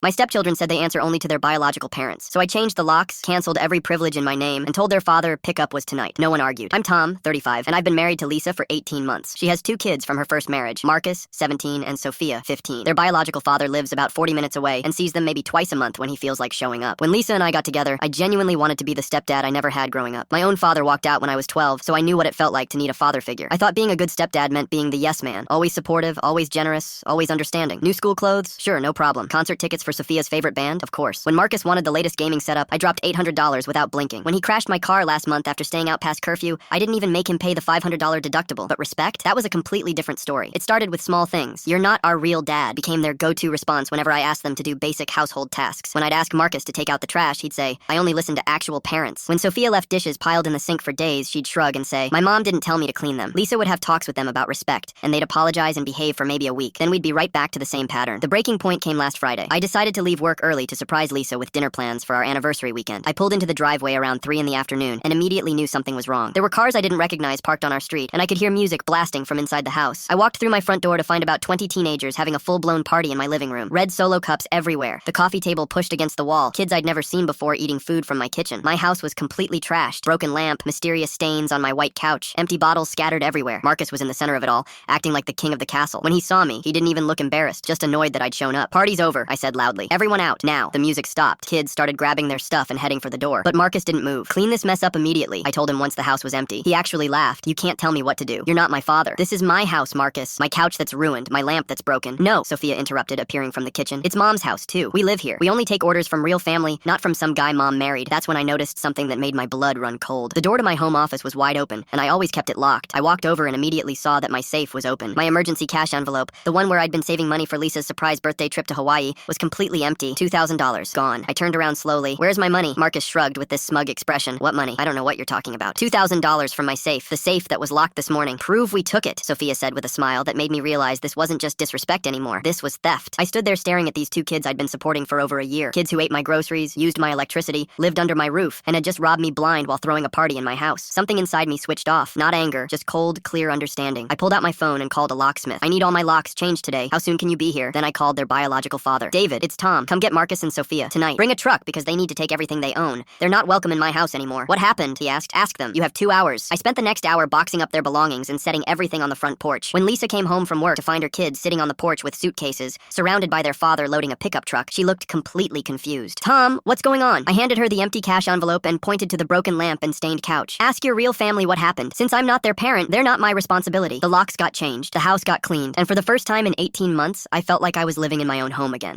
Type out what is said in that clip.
My stepchildren said they answer only to their biological parents, so I changed the locks, canceled every privilege in my name, and told their father pickup was tonight. No one argued. I'm Tom, 35, and I've been married to Lisa for 18 months. She has 2 kids from her first marriage, Marcus, 17, and Sophia, 15. Their biological father lives about 40 minutes away and sees them maybe twice a month when he feels like showing up. When Lisa and I got together, I genuinely wanted to be the stepdad I never had growing up. My own father walked out when I was 12, so I knew what it felt like to need a father figure. I thought being a good stepdad meant being the yes man, always supportive, always generous, always understanding. New school clothes? Sure, no problem. Concert tickets for Sophia's favorite band? Of course. When Marcus wanted the latest gaming setup, I dropped $800 without blinking. When he crashed my car last month after staying out past curfew, I didn't even make him pay the $500 deductible. But respect? That was a completely different story. It started with small things. "You're not our real dad" became their go-to response whenever I asked them to do basic household tasks. When I'd ask Marcus to take out the trash, he'd say, "I only listen to actual parents." When Sophia left dishes piled in the sink for days, she'd shrug and say, "My mom didn't tell me to clean them." Lisa would have talks with them about respect, and they'd apologize and behave for maybe a week. Then we'd be right back to the same pattern. The breaking point came last Friday. I decided to leave work early to surprise Lisa with dinner plans for our anniversary weekend. I pulled into the driveway around 3 in the afternoon and immediately knew something was wrong. There were cars I didn't recognize parked on our street, and I could hear music blasting from inside the house. I walked through my front door to find about 20 teenagers having a full-blown party in my living room. Red Solo cups everywhere. The coffee table pushed against the wall. Kids I'd never seen before eating food from my kitchen. My house was completely trashed. Broken lamp, mysterious stains on my white couch, empty bottles scattered everywhere. Marcus was in the center of it all, acting like the king of the castle. When he saw me, he didn't even look embarrassed, just annoyed that I'd shown up. "Party's over," I said loudly. "Everyone out, now." The music stopped. Kids started grabbing their stuff and heading for the door. But Marcus didn't move. "Clean this mess up immediately," I told him once the house was empty. He actually laughed. "You can't tell me what to do. You're not my father. This is my house, Marcus. My couch that's ruined, my lamp that's broken." "No," Sophia interrupted, appearing from the kitchen. "It's Mom's house, too. We live here. We only take orders from real family, not from some guy Mom married." That's when I noticed something that made my blood run cold. The door to my home office was wide open, and I always kept it locked. I walked over and immediately saw that my safe was open. My emergency cash envelope, the one where I'd been saving money for Lisa's surprise birthday trip to Hawaii, was completely empty. $2,000 gone. I turned around slowly. "Where's my money?" Marcus shrugged with this smug expression. "What money? I don't know what you're talking about." $2,000 from my safe, the safe that was locked this morning. "Prove we took it," Sophia said with a smile that made me realize this wasn't just disrespect anymore. This was theft. I stood there staring at these 2 kids I'd been supporting for over a year. Kids who ate my groceries, used my electricity, lived under my roof, and had just robbed me blind while throwing a party in my house. Something inside me switched off. Not anger, just cold, clear understanding. I pulled out my phone and called a locksmith. "I need all my locks changed today. How soon can you be here?" Then I called their biological father. "David, it's Tom. Come get Marcus and Sophia tonight. Bring a truck because they need to take everything they own. They're not welcome in my house anymore." "What happened?" he asked. "Ask them. You have 2 hours." I spent the next hour boxing up their belongings and setting everything on the front porch. When Lisa came home from work to find her kids sitting on the porch with suitcases, surrounded by their father loading a pickup truck, she looked completely confused. "Tom, what's going on?" I handed her the empty cash envelope and pointed to the broken lamp and stained couch. "Ask your real family what happened. Since I'm not their parent, they're not my responsibility." The locks got changed, the house got cleaned, and for the first time in 18 months, I felt like I was living in my own home again.